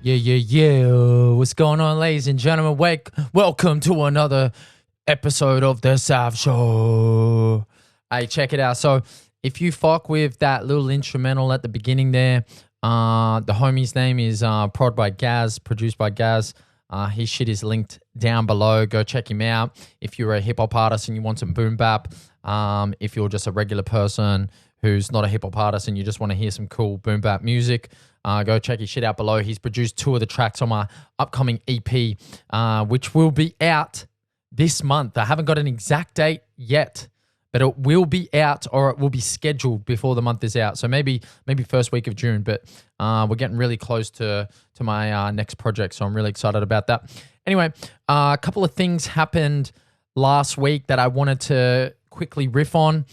Yeah. What's going on, ladies and gentlemen? Welcome to another episode of the Sav Show. Hey, check it out. So if you fuck with that little instrumental at the beginning there, the homie's name is produced by Gaz. His shit is linked down below. Go check him out. If you're a hip-hop artist and you want some boom bap, if you're just a regular person who's not a hip-hop artist and you just want to hear some cool boom bap music, go check his shit out below. He's produced 2 of the tracks on my upcoming EP, which will be out this month. I haven't got an exact date yet, but it will be out, or it will be scheduled before the month is out. So maybe first week of June, but we're getting really close to my next project, so I'm really excited about that. Anyway, a couple of things happened last week that I wanted to quickly riff on.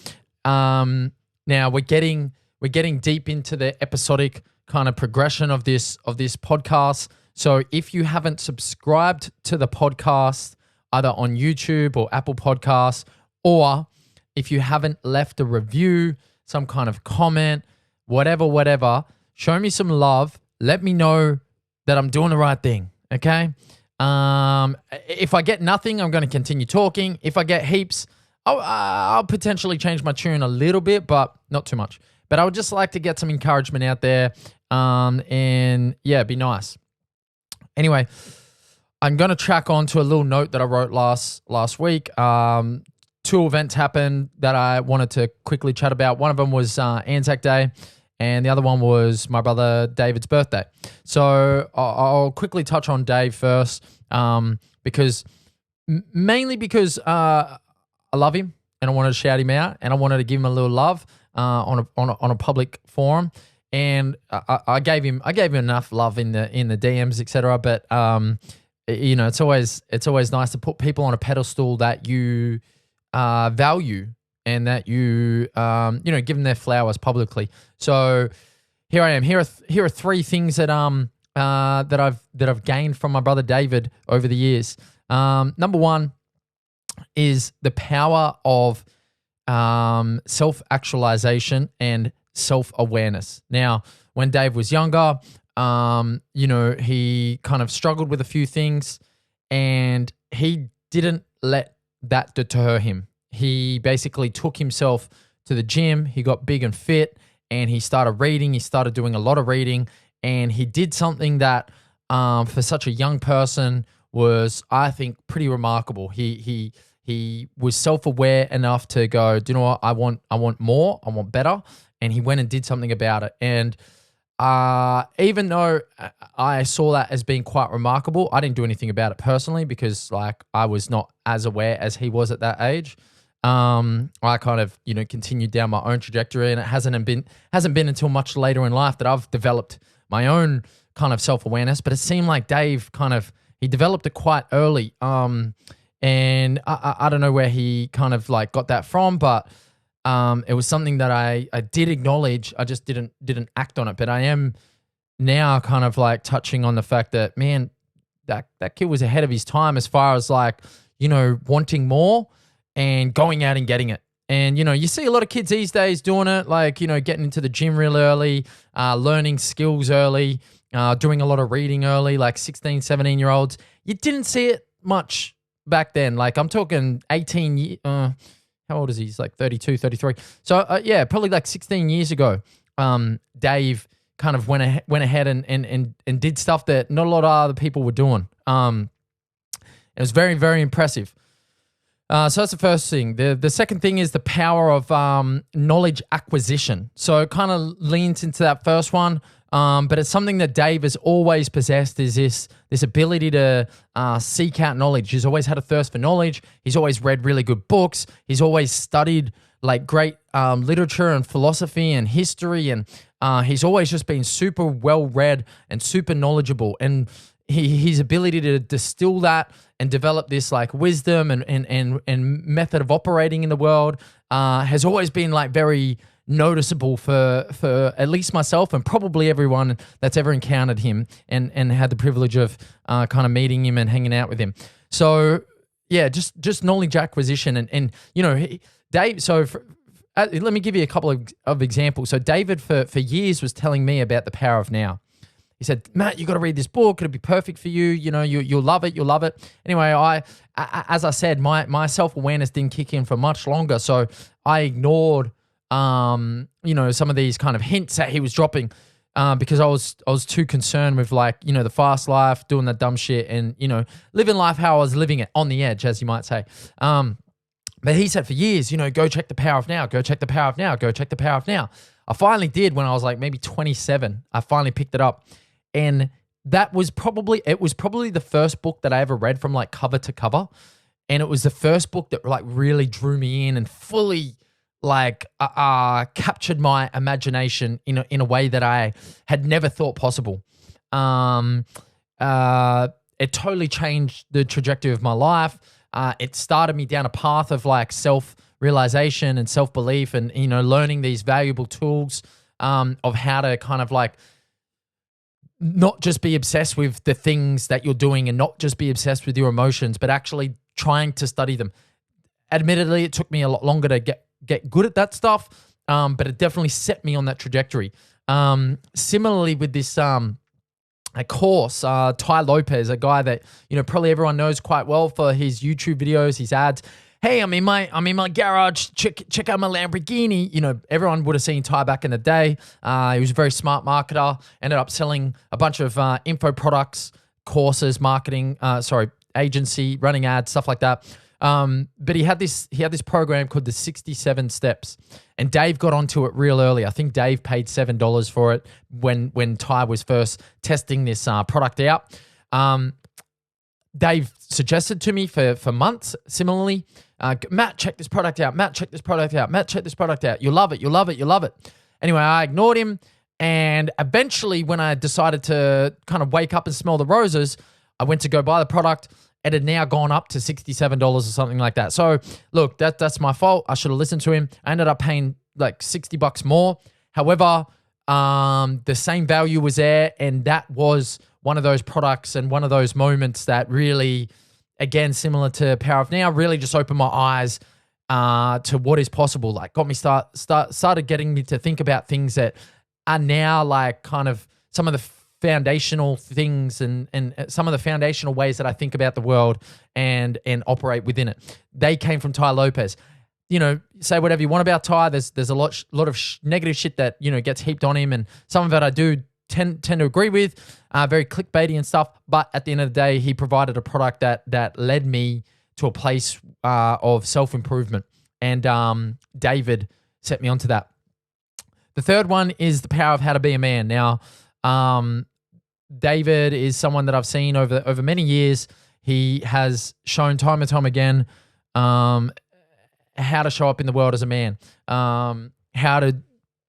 Now we're getting deep into the episodic kind of progression of this podcast. So if you haven't subscribed to the podcast either on YouTube or Apple Podcasts, or if you haven't left a review, some kind of comment, whatever, show me some love. Let me know that I'm doing the right thing, okay? If I get nothing, I'm going to continue talking. If I get heaps, I'll potentially change my tune a little bit, but not too much. But I would just like to get some encouragement out there, and yeah, be nice. Anyway, I'm going to track on to a little note that I wrote last week. 2 events happened that I wanted to quickly chat about. One of them was ANZAC Day, and the other one was my brother David's birthday. So I'll quickly touch on Dave first, mainly because I love him and I wanted to shout him out and I wanted to give him a little love on a public forum. And I gave him enough love in the DMs, etc. But you know, it's always nice to put people on a pedestal that you value and that you give them their flowers publicly. So here I am. Here are 3 things that I've gained from my brother David over the years. Number 1 is the power of self-actualization and self-awareness. Now, when Dave was younger, he kind of struggled with a few things, and he didn't let that deter him. He basically took himself to the gym. He got big and fit, and he started reading. He started doing a lot of reading, and he did something that, for such a young person, was, I think, pretty remarkable. He was self-aware enough to go, do you know what? I want more. I want better. And he went and did something about it. And even though I saw that as being quite remarkable, I didn't do anything about it personally because, like, I was not as aware as he was at that age. I kind of, continued down my own trajectory, and it hasn't been until much later in life that I've developed my own kind of self-awareness. But it seemed like Dave he developed it quite early. And I don't know where he kind of like got that from, but it was something that I did acknowledge. I just didn't act on it. But I am now kind of like touching on the fact that, man, that kid was ahead of his time as far as like, wanting more and going out and getting it. And, you see a lot of kids these days doing it, like, getting into the gym real early, learning skills early, doing a lot of reading early, like 16, 17-year-olds. You didn't see it much back then. Like, I'm talking 18 how old is he? He's like 32, 33. So, probably like 16 years ago, Dave kind of went ahead and did stuff that not a lot of other people were doing. It was very, very impressive. So that's the first thing. The second thing is the power of knowledge acquisition. So it kind of leans into that first one, but it's something that Dave has always possessed, is this ability to seek out knowledge. He's always had a thirst for knowledge. He's always read really good books. He's always studied like great literature and philosophy and history, and he's always just been super well-read and super knowledgeable. And his ability to distill that and develop this like wisdom and method of operating in the world has always been like very noticeable for at least myself and probably everyone that's ever encountered him and had the privilege of kind of meeting him and hanging out with him. So yeah, just knowledge acquisition and Dave. So let me give you a couple of examples. So David for years was telling me about the power of now. He said, Matt, you got to read this book. It'll be perfect for you. You know, you'll love it. You'll love it. Anyway, as I said, my self-awareness didn't kick in for much longer. So I ignored, you know, some of these kind of hints that he was dropping because I was too concerned with, like, you know, the fast life, doing that dumb shit and, you know, living life how I was living it, on the edge, as you might say. But he said for years, you know, go check the power of now, go check the power of now, go check the power of now. I finally did when I was like maybe 27. I finally picked it up. And it was probably the first book that I ever read from like cover to cover. And it was the first book that like really drew me in and fully like captured my imagination in a way that I had never thought possible. It totally changed the trajectory of my life. It started me down a path of like self-realization and self-belief and, you know, learning these valuable tools of how to kind of like not just be obsessed with the things that you're doing and not just be obsessed with your emotions, but actually trying to study them. Admittedly, it took me a lot longer to get good at that stuff, but it definitely set me on that trajectory. Similarly with this a course, Tai Lopez, a guy that, you know, probably everyone knows quite well for his YouTube videos, his ads. Hey, I'm in my garage. Check out my Lamborghini. You know, everyone would have seen Tai back in the day. He was a very smart marketer. Ended up selling a bunch of info products, courses, marketing. Agency, running ads, stuff like that. But he had this program called the 67 Steps, and Dave got onto it real early. I think Dave paid $7 for it when Tai was first testing this product out. Dave suggested to me for months. Similarly, Matt, check this product out. Matt, check this product out. Matt, check this product out. You'll love it. You'll love it. You'll love it. Anyway, I ignored him, and eventually, when I decided to kind of wake up and smell the roses, I went to go buy the product. It had now gone up to $67 or something like that. So look, that's my fault. I should have listened to him. I ended up paying like $60 more. However, the same value was there, and that was one of those products and one of those moments that really, again, similar to Power of Now, really just opened my eyes to what is possible. Like got me started getting me to think about things that are now like kind of some of the foundational things and some of the foundational ways that I think about the world and operate within it. They came from Tai Lopez. You know, say whatever you want about Tai. There's a lot of negative shit that, you know, gets heaped on him, and some of it I do tend to agree with, very clickbaity and stuff. But at the end of the day, he provided a product that led me to a place of self-improvement, and David set me onto that. The third one is the power of how to be a man. Now, David is someone that I've seen over many years. He has shown time and time again how to show up in the world as a man, how to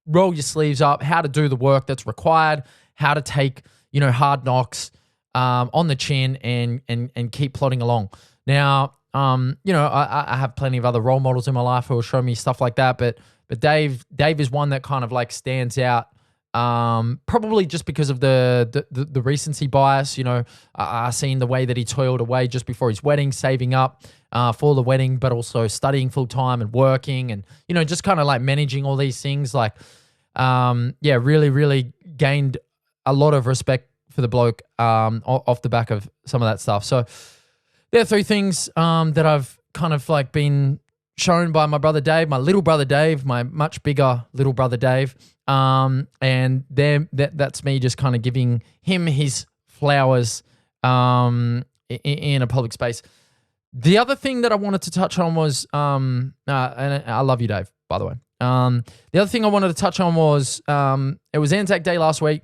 roll your sleeves up, how to do the work that's required, how to take, you know, hard knocks on the chin and keep plodding along. Now, you know, I have plenty of other role models in my life who will show me stuff like that, but Dave is one that kind of like stands out. Probably just because of the recency bias. You know, I've seen the way that he toiled away just before his wedding, saving up for the wedding, but also studying full time and working, and, you know, just kind of like managing all these things. Like, really, really gained a lot of respect for the bloke off the back of some of that stuff. So there are three things that I've kind of like been shown by my brother Dave, my little brother Dave, my much bigger little brother Dave. And that's me just kind of giving him his flowers in a public space. The other thing that I wanted to touch on was, and I love you, Dave, by the way. The other thing I wanted to touch on was, it was ANZAC Day last week.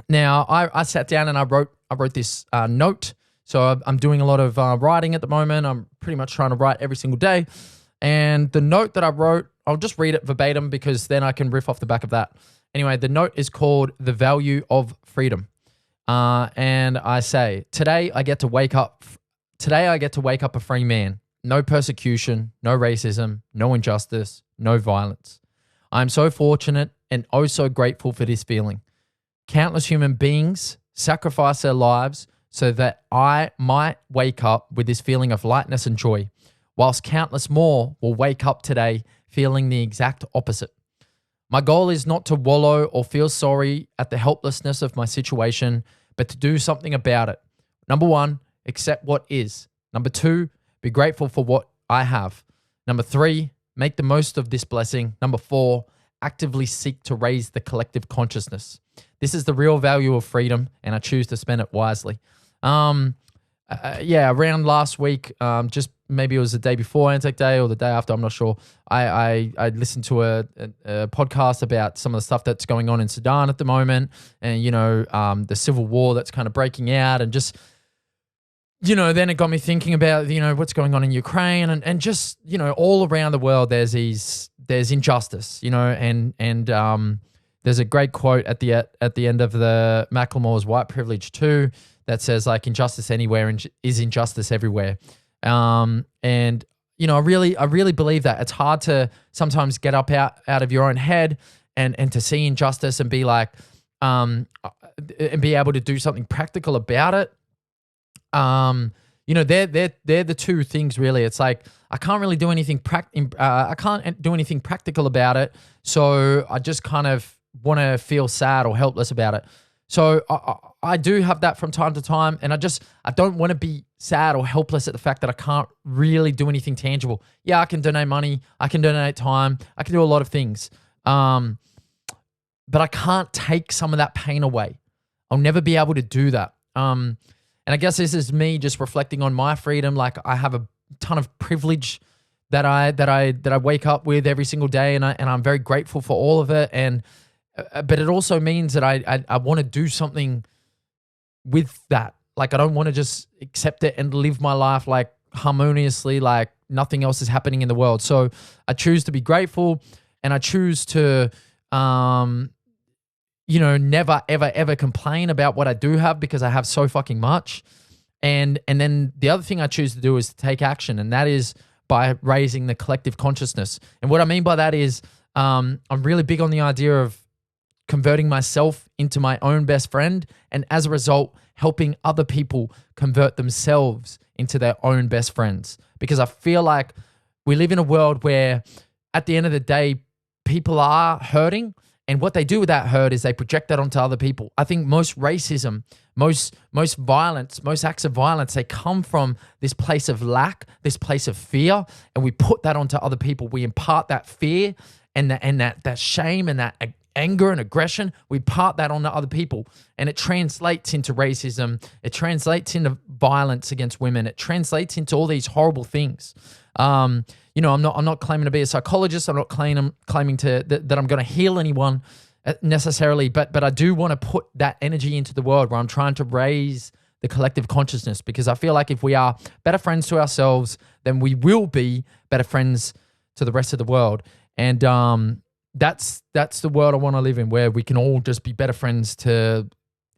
Now, I sat down and I wrote this note. So I'm doing a lot of writing at the moment. I'm pretty much trying to write every single day. And the note that I wrote, I'll just read it verbatim because then I can riff off the back of that. Anyway, the note is called The Value of Freedom. And I say, today I get to wake up a free man. No persecution, no racism, no injustice, no violence. I'm so fortunate and oh so grateful for this feeling. Countless human beings sacrifice their lives so that I might wake up with this feeling of lightness and joy, whilst countless more will wake up today feeling the exact opposite. My goal is not to wallow or feel sorry at the helplessness of my situation, but to do something about it. Number 1, accept what is. Number 2, be grateful for what I have. Number 3, make the most of this blessing. Number 4, actively seek to raise the collective consciousness. This is the real value of freedom, and I choose to spend it wisely. Around last week, just maybe it was the day before ANZAC Day or the day after, I'm not sure. I listened to a podcast about some of the stuff that's going on in Sudan at the moment, and the civil war that's kind of breaking out, and just then it got me thinking about what's going on in Ukraine, and just all around the world there's injustice, and there's a great quote at the end of the Macklemore's White Privilege 2 that says, like, injustice anywhere is injustice everywhere. I really believe that. It's hard to sometimes get up out of your own head and to see injustice and be like, and be able to do something practical about it. They're the two things really. It's like, I can't really do anything I can't do anything practical about it. So I just kind of want to feel sad or helpless about it. So I do have that from time to time, and I don't want to be sad or helpless at the fact that I can't really do anything tangible. Yeah, I can donate money, I can donate time, I can do a lot of things, but I can't take some of that pain away. I'll never be able to do that. And I guess this is me just reflecting on my freedom. Like, I have a ton of privilege that I wake up with every single day, and I'm very grateful for all of it. But it also means that I want to do something with that. Like, I don't want to just accept it and live my life like harmoniously, like nothing else is happening in the world. So I choose to be grateful, and I choose to, never, ever, ever complain about what I do have, because I have so fucking much. And then the other thing I choose to do is to take action, and that is by raising the collective consciousness. And what I mean by that is, I'm really big on the idea of converting myself into my own best friend, and as a result, helping other people convert themselves into their own best friends. Because I feel like we live in a world where, at the end of the day, people are hurting, and what they do with that hurt is they project that onto other people. I think most racism, most violence, most acts of violence, they come from this place of lack, this place of fear, and we put that onto other people. We impart that fear and that shame and that anger and aggression, we impart that on to other people, and it translates into racism. It translates into violence against women. It translates into all these horrible things. I'm not claiming to be a psychologist. I'm not claiming that I'm going to heal anyone necessarily, but I do want to put that energy into the world where I'm trying to raise the collective consciousness, because I feel like if we are better friends to ourselves, then we will be better friends to the rest of the world. And that's the world I want to live in, where we can all just be better friends to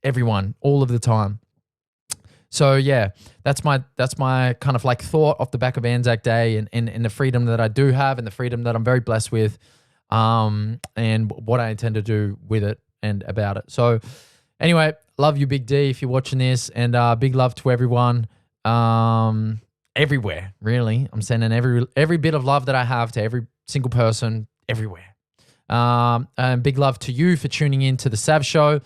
everyone all of the time. So yeah, that's my kind of like thought off the back of ANZAC Day, and the freedom that I do have, and the freedom that I'm very blessed with, and what I intend to do with it and about it. So anyway, love you, Big D, if you're watching this, and big love to everyone, everywhere, really. I'm sending every bit of love that I have to every single person everywhere. And big love to you for tuning in to the Sav Show.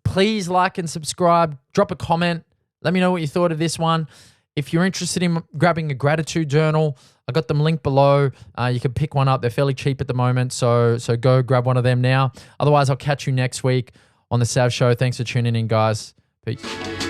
Please like and subscribe. Drop a comment. Let me know what you thought of this one. If you're interested in grabbing a gratitude journal, I got them linked below. You can pick one up. They're fairly cheap at the moment, so go grab one of them now. Otherwise, I'll catch you next week on the Sav Show. Thanks for tuning in, guys. Peace.